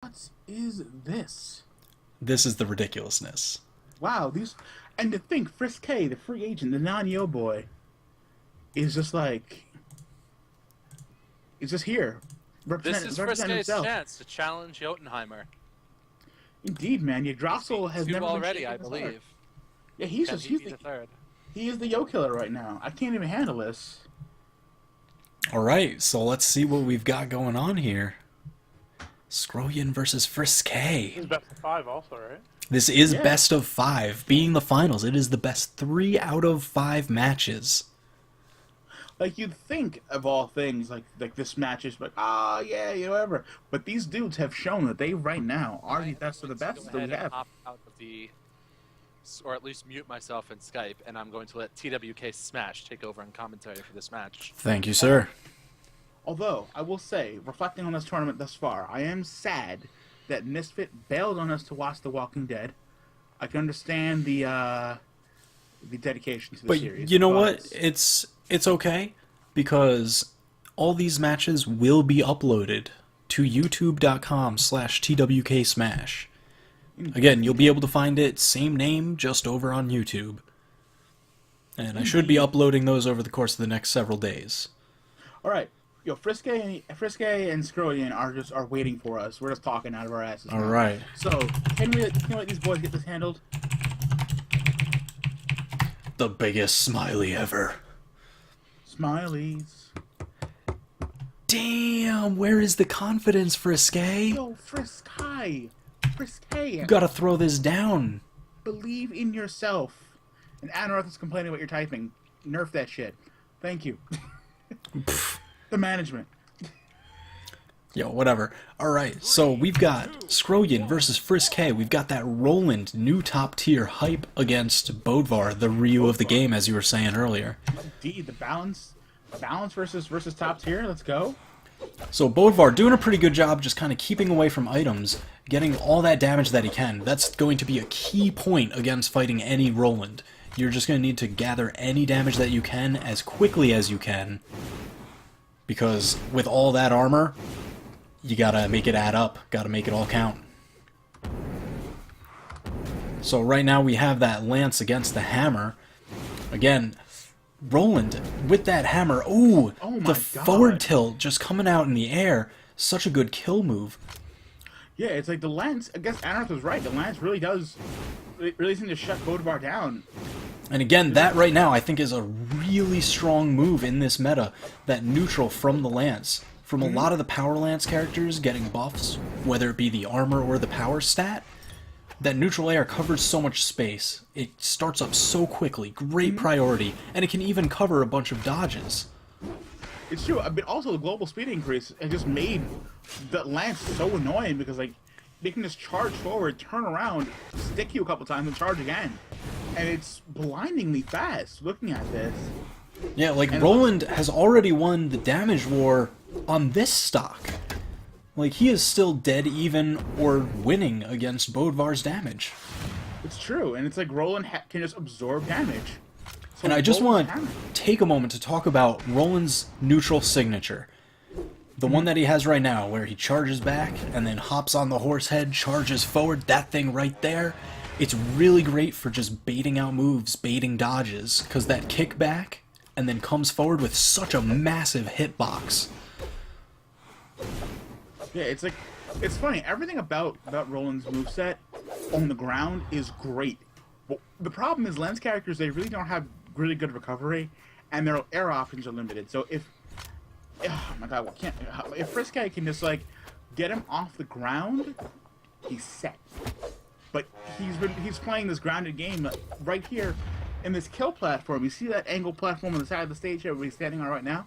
What is this? This is the ridiculousness. Wow, these and to think frisK, the free agent, the non-yo boy, is just like is just here. This is Represent frisK's himself. chance to challenge Jotunheimer. Indeed, man. Yggdrasil has Two never been already, shaken I this hard. believe. Yeah, he's Can just he be the third? he is the yo killer right now. I can't even handle this. Alright, so let's see what we've got going on here. Skroyan versus frisK. This is best of five also, right? This is Yeah. best of 5. Being the finals, it is the best 3 out of 5 matches. Like you'd think of all things, like this match is like yeah, whatever. But these dudes have shown that they right now are the best of the best that Go we ahead and have. opt out of the, or at least mute myself in Skype, and I'm going to let TWK Smash take over on commentary for this match. Thank you, sir. Although I will say, reflecting on this tournament thus far, I am sad that Misfit bailed on us to watch The Walking Dead. I can understand the dedication to the But series. you know what? It's okay because all these matches will be uploaded to youtube.com/twksmash. Again, you'll be able to find it, same name, just over on YouTube. And I should be uploading those over the course of the next several days. All right, yo, frisK and Skroyan are waiting for us. We're just talking out of our asses. All now. right. So can we let these boys get this handled? The biggest smiley ever. Smileys. Damn, where is the confidence, frisK? Yo, frisK. You gotta throw this down. Believe in yourself. And Anarth is complaining about your typing. Nerf that shit. Thank you. The management. Yo, whatever. Alright, so we've got Skroyan versus frisK. We've got that Roland new top tier hype against Bodvar, the Ryu of the game, as you were saying earlier. Indeed, the balance versus top tier. Let's go. So Bodvar doing a pretty good job just kind of keeping away from items, getting all that damage that he can. That's going to be a key point against fighting any Roland. You're just going to need to gather any damage that you can as quickly as you can, because with all that armor, you gotta make it add up, gotta make it all count. So right now we have that lance against the hammer. Again, Roland with that hammer. Ooh, Oh my the God. forward tilt just coming out in the air. Such a good kill move. Yeah, it's like the lance. I guess Anarth was right. The lance really does. It really seems to shut Bodvar down. And again, that right now I think is a really strong move in this meta. That neutral from the lance. From a lot of the power lance characters getting buffs, whether it be the armor or the power stat, that neutral air covers so much space. It starts up so quickly, great priority, and it can even cover a bunch of dodges. It's true, but also the global speed increase has just made the lance so annoying because like they can just charge forward, turn around, stick you a couple times, and charge again, and it's blindingly fast. Looking at this, Yeah, like And Roland has already won the damage war on this stock. Like he is still dead even or winning against Bodvar's damage. it's true, and it's like Roland can just absorb damage. So And I just Roland's want hammer- to take a moment to talk about Roland's neutral signature. The one that he has right now, where he charges back and then hops on the horse head, charges forward, that thing right there. It's really great for just baiting out moves, baiting dodges, because that kickback and then comes forward with such a massive hitbox. Yeah, it's like it's funny. Everything about Roland's moveset on the ground is great. But the problem is lens characters, they really don't have really good recovery, and their air options are limited. So oh my god, if frisK can just like get him off the ground, he's set. But he's playing this grounded game right here in this kill platform. You see that angle platform on the side of the stage here where he's standing on right now?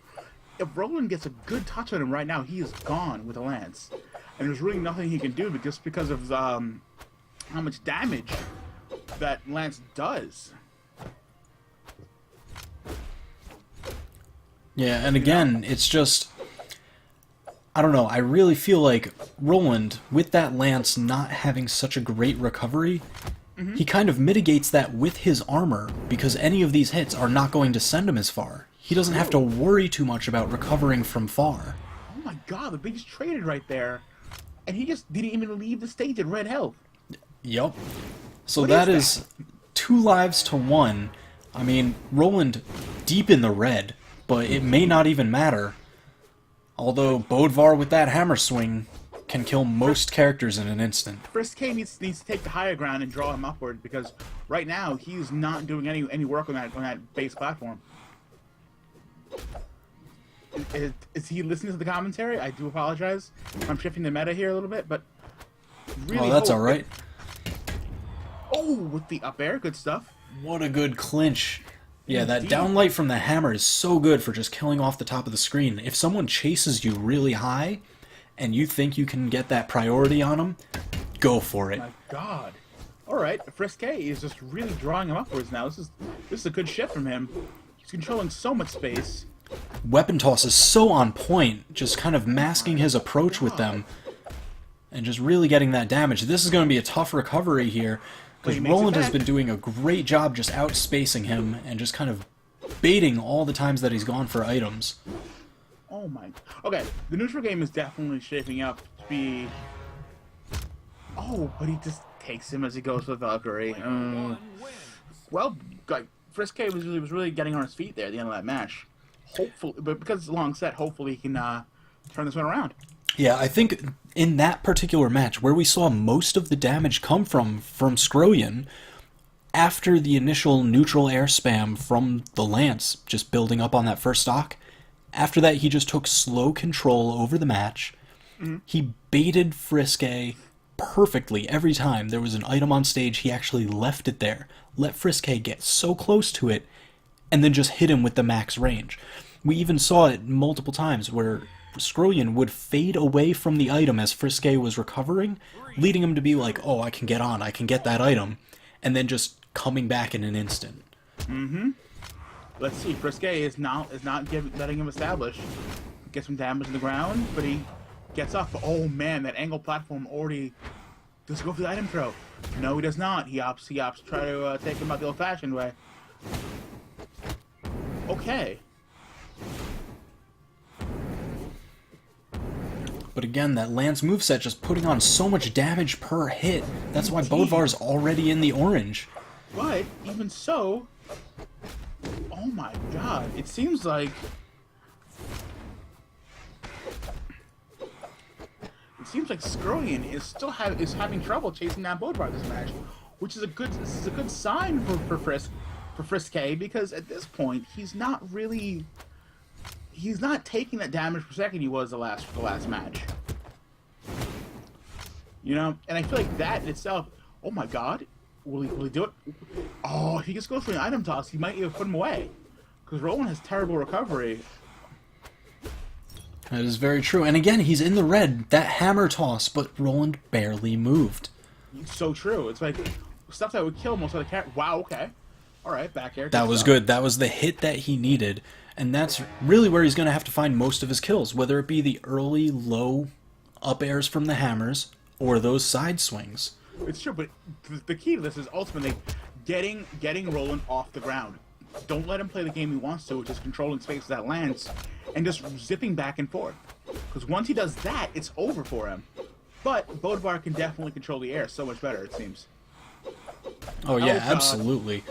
If Roland gets a good touch on him right now, he is gone with a lance. And there's really nothing he can do just because of how much damage that lance does. Yeah, and again, it's just, I don't know, I really feel like Roland, with that lance not having such a great recovery, he kind of mitigates that with his armor, because any of these hits are not going to send him as far. He doesn't have to worry too much about recovering from far. Oh my god, the biggest traded right there. and he just didn't even leave the stage at red health. Yup. So What that is is 2 lives to 1. I mean, Roland deep in the red, but it may not even matter. Although Bodvar with that hammer swing can kill most characters in an instant. frisK needs to take the higher ground and draw him upward, because right now he's not doing any work on that base platform. Is he listening to the commentary? I do apologize. I'm shifting the meta here a little bit, but really. Oh, that's hope alright. Oh, with the up air, good stuff. What a good clinch. Yeah, that Indeed. downlight from the hammer is so good for just killing off the top of the screen. If someone chases you really high, and you think you can get that priority on them, go for it. My God. All right, frisK is just really drawing him upwards now. This is a good shift from him. He's controlling so much space. Weapon toss is so on point, just kind of masking his approach with them, and just really getting that damage. This is going to be a tough recovery here, because But he makes it Roland has back. been doing a great job just outspacing him, and just kind of baiting all the times that he's gone for items. Oh my. Okay, the neutral game is definitely shaping up to be. Oh, but he just takes him as he goes with Valkyrie. Well, like frisK was really getting on his feet there at the end of that match. Hopefully, but because it's a long set, hopefully he can turn this one around. Yeah, I think in that particular match, where we saw most of the damage come from Skroyan, after the initial neutral air spam from the Lance, just building up on that first stock, after that he just took slow control over the match. He baited frisK perfectly every time there was an item on stage. He actually left it there, let frisK get so close to it, and then just hit him with the max range. We even saw it multiple times where Skroyan would fade away from the item as frisK was recovering, leading him to be like, oh, I can get on, I can get that item, and then just coming back in an instant. Let's see. frisK is not letting him establish. Get some damage in the ground, but he gets up. Oh man, that angle platform already. Does he go for the item throw? No, he does not. He opts to try to take him out the old-fashioned way. Okay. But again, that Lance moveset just putting on so much damage per hit. That's why Bodvar's already in the orange. But even so, oh my God! It seems like Skroyan is still having trouble chasing down Bodvar this match, which is a good sign for frisK, because at this point he's not taking that damage per second he was the last match. You know, and I feel like that in itself. Oh my God, will he do it? Oh, if he just goes for an item toss, he might even put him away, because Roland has terrible recovery. That is very true. And again, he's in the red. That hammer toss, but Roland barely moved. It's so true. It's like stuff that would kill most of the cat. Wow. Okay. All right. Back air. That was good. That was the hit that he needed. And that's really where he's going to have to find most of his kills, whether it be the early low up airs from the hammers or those side swings. It's true, but the key to this is ultimately getting Roland off the ground. Don't let him play the game he wants to, which is controlling space that lands, and just zipping back and forth. Because once he does that, it's over for him. But Bodvar can definitely control the air so much better, it seems. Oh yeah, God. Absolutely.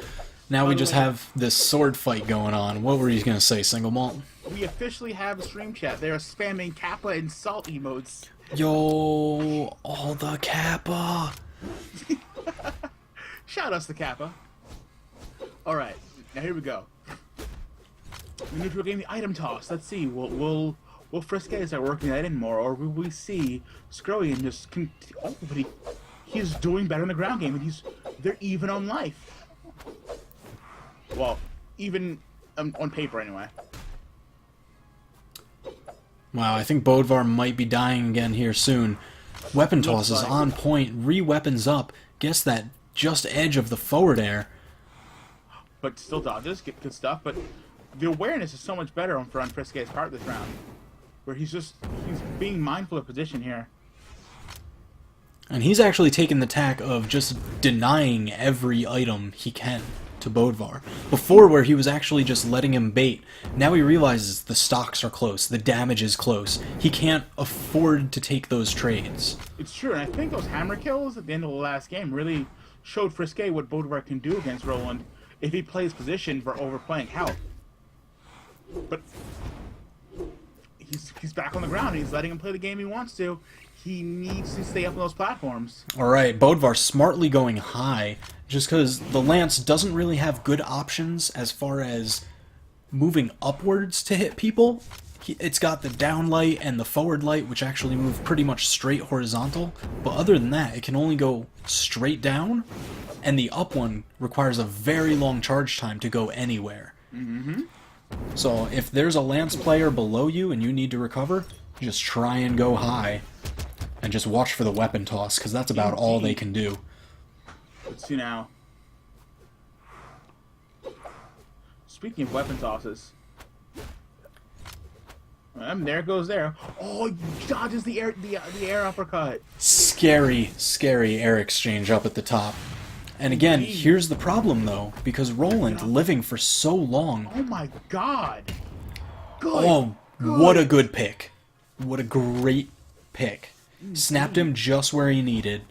Now we just have this sword fight going on. What were you going to say, Single Malt? We officially have a stream chat. They are spamming Kappa and Salt emotes. Yo, all the Kappa. Shout outs to Kappa. Alright, now here we go. The neutral game, the item toss. Let's see, will frisK start working that in more, or will we see Skroyan just oh, but he's doing better in the ground game, and they're even on life. Well, even on paper anyway. Wow, I think Bodvar might be dying again here soon. Weapon toss is like on point. Re-weapons up. Guess that just edge of the forward air. But still dodges, good stuff, but the awareness is so much better on frisK's part this round. Where he's being mindful of position here. And he's actually taken the tack of just denying every item he can. to Bodvar. Before, where he was actually just letting him bait, now he realizes the stocks are close, the damage is close. He can't afford to take those trades. It's true, and I think those hammer kills at the end of the last game really showed frisK what Bodvar can do against Roland if he plays position for overplaying health. But he's back on the ground. He's letting him play the game he wants to. He needs to stay up on those platforms. Alright, Bodvar smartly going high, just because the Lance doesn't really have good options as far as moving upwards to hit people. It's got the down light and the forward light, which actually move pretty much straight horizontal, but other than that, it can only go straight down, and the up one requires a very long charge time to go anywhere. So if there's a Lance player below you and you need to recover, just try and go high. And just watch for the weapon toss, because that's about all they can do. Let's see now. Speaking of weapon tosses. There goes there. Oh, he dodges the air uppercut. Scary, scary air exchange up at the top. And again, here's the problem though, because Roland, living for so long... Oh my god! Good. Oh, what a good pick. What a great pick. Snapped him just where he needed.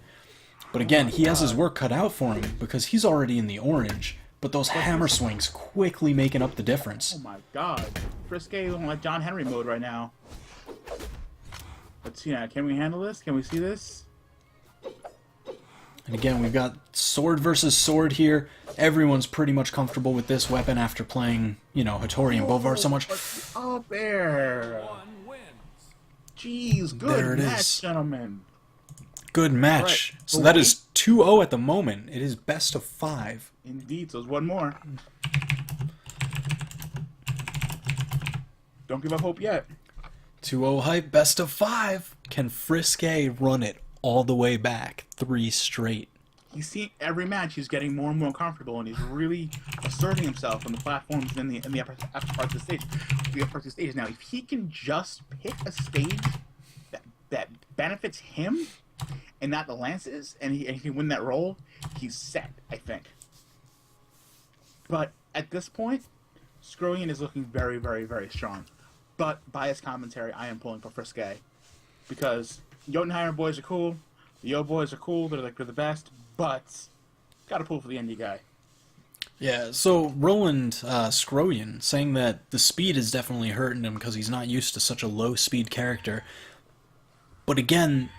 But again, he has his work cut out for him because he's already in the orange. But those hammer swings quickly making up the difference. Oh my god. frisK is on like John Henry mode right now. Let's see now. Can we handle this? Can we see this? And again, we've got sword versus sword here. Everyone's pretty much comfortable with this weapon after playing, you know, Hattori and Bodvar so much. Up there. Jeez, good match, gentlemen. Good match. Right. So that is 2-0 at the moment. It is best of 5. Indeed, so there's one more. Don't give up hope yet. 2-0 hype, best of 5. Can frisK run it all the way back 3 straight? He's seen every match. He's getting more and more comfortable, and he's really asserting himself on the platforms and in the upper parts of the stage. The upper parts of the stage. Now, if he can just pick a stage that benefits him and not the Lances, and he can win that role, he's set, I think. But at this point, Skroyan is looking very, very, very strong. But biased commentary, I am pulling for frisK because Jotunheimer boys are cool. The Yo boys are cool. They're the best. But gotta pull for the indie guy. Yeah, so Roland Skroyan saying that the speed is definitely hurting him because he's not used to such a low speed character. But again,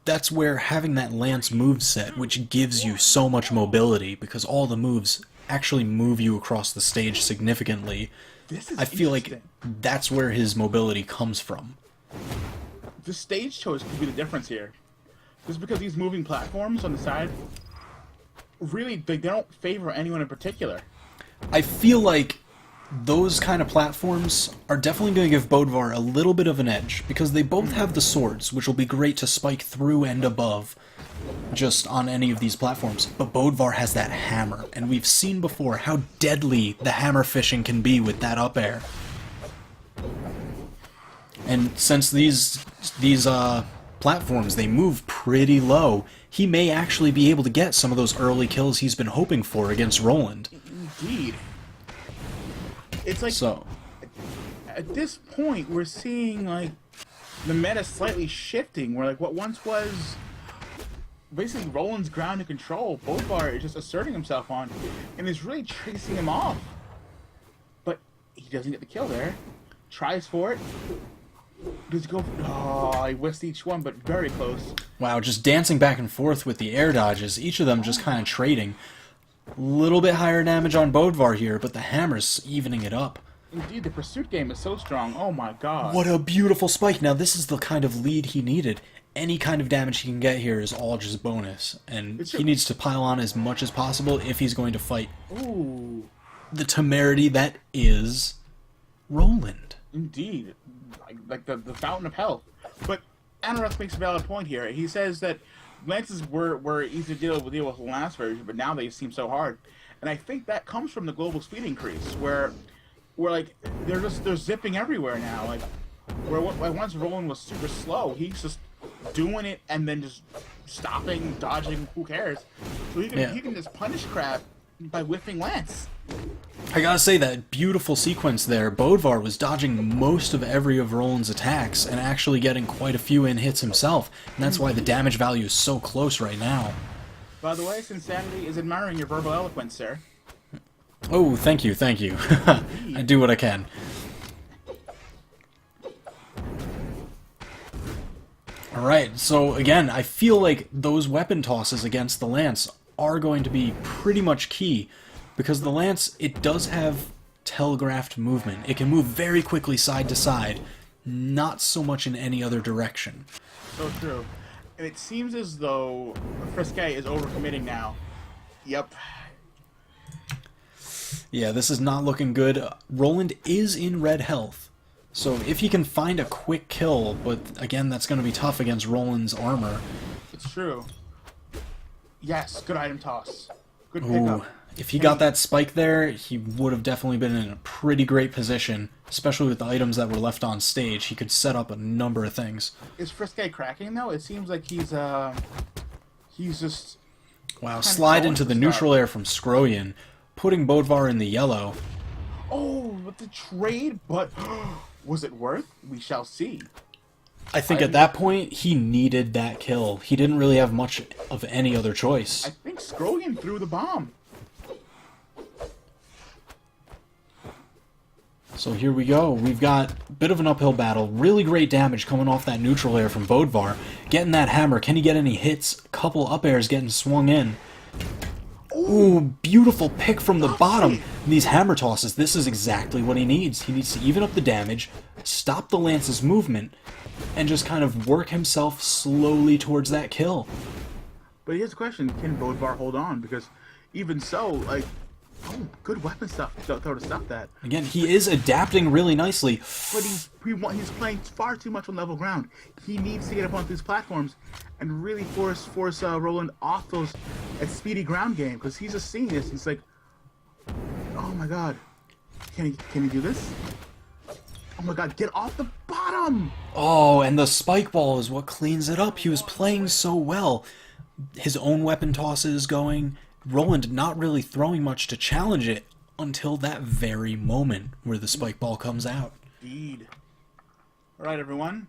that's where having that Lance moveset, which gives you so much mobility, because all the moves actually move you across the stage significantly. I feel like that's where his mobility comes from. The stage choice could be the difference here. Just because these moving platforms on the side, really, they don't favor anyone in particular. I feel like those kind of platforms are definitely going to give Bodvar a little bit of an edge, because they both have the swords, which will be great to spike through and above just on any of these platforms. But Bodvar has that hammer, and we've seen before how deadly the hammer fishing can be with that up air. And since these platforms, they move pretty low, he may actually be able to get some of those early kills he's been hoping for against Roland. Indeed. It's like, so, at this point, we're seeing, like, the meta slightly shifting, where, like, what once was basically Roland's ground and control, Bodvar is just asserting himself on, and is really chasing him off. But he doesn't get the kill there. Tries for it. Does he go? Oh, he whiffed each one, but very close. Wow, just dancing back and forth with the air dodges, each of them just kind of trading. A little bit higher damage on Bodvar here, but the hammer's evening it up. Indeed, the pursuit game is so strong. Oh my god. What a beautiful spike. Now this is the kind of lead he needed. Any kind of damage he can get here is all just bonus. And he needs to pile on as much as possible if he's going to fight the temerity that is Roland. Indeed. Like the fountain of health. But Anorath makes a valid point here. He says that Lances were easy to deal with the last version, but now they seem so hard. And I think that comes from the global speed increase, where like they're zipping everywhere now. Like where once Roland was super slow, he's just doing it and then just stopping, dodging. Who cares? So he can just punish crap by whiffing Lance. I gotta say, that beautiful sequence there, Bodvar was dodging most of every of Roland's attacks and actually getting quite a few in hits himself, and that's why the damage value is so close right now. By the way, Sinsanity is admiring your verbal eloquence, sir. Oh, thank you, thank you. I do what I can. Alright, so again, I feel like those weapon tosses against the Lance are going to be pretty much key, because the Lance, it does have telegraphed movement. It can move very quickly side to side, not so much in any other direction. So true. And it seems as though frisK is overcommitting now. Yep. Yeah, this is not looking good. Roland is in red health, so if he can find a quick kill, but again, that's going to be tough against Roland's armor. It's true. Yes, good item toss. Good Ooh, pickup. if he got that spike there, he would have definitely been in a pretty great position, especially with the items that were left on stage. He could set up a number of things. Is frisK cracking though? It seems like he's just Wow, of slide going into for the stuff. neutral air from Skroyan, putting Bodvar in the yellow. oh, with the trade, but was it worth? We shall see. I think at that point, he needed that kill. He didn't really have much of any other choice. I think Skroyan threw the bomb. So here we go. We've got a bit of an uphill battle. Really great damage coming off that neutral air from Bodvar. Getting that hammer. Can he get any hits? Couple up airs getting swung in. Ooh, beautiful pick from the bottom. These hammer tosses, this is exactly what he needs. He needs to even up the damage, stop the Lance's movement, and just kind of work himself slowly towards that kill. But here's the question: can Bodvar hold on? Because even so, like, oh, good weapon stuff to stop that. Again, he is adapting really nicely. But he's playing far too much on level ground. He needs to get up onto these platforms and really force Roland off those speedy ground game, because he's just seeing this. He's like, oh my god, can he do this? Oh my god, get off the bottom! Oh, and the spike ball is what cleans it up. He was playing so well. His own weapon tosses going. Roland not really throwing much to challenge it until that very moment where the spike ball comes out. Indeed. All right, everyone.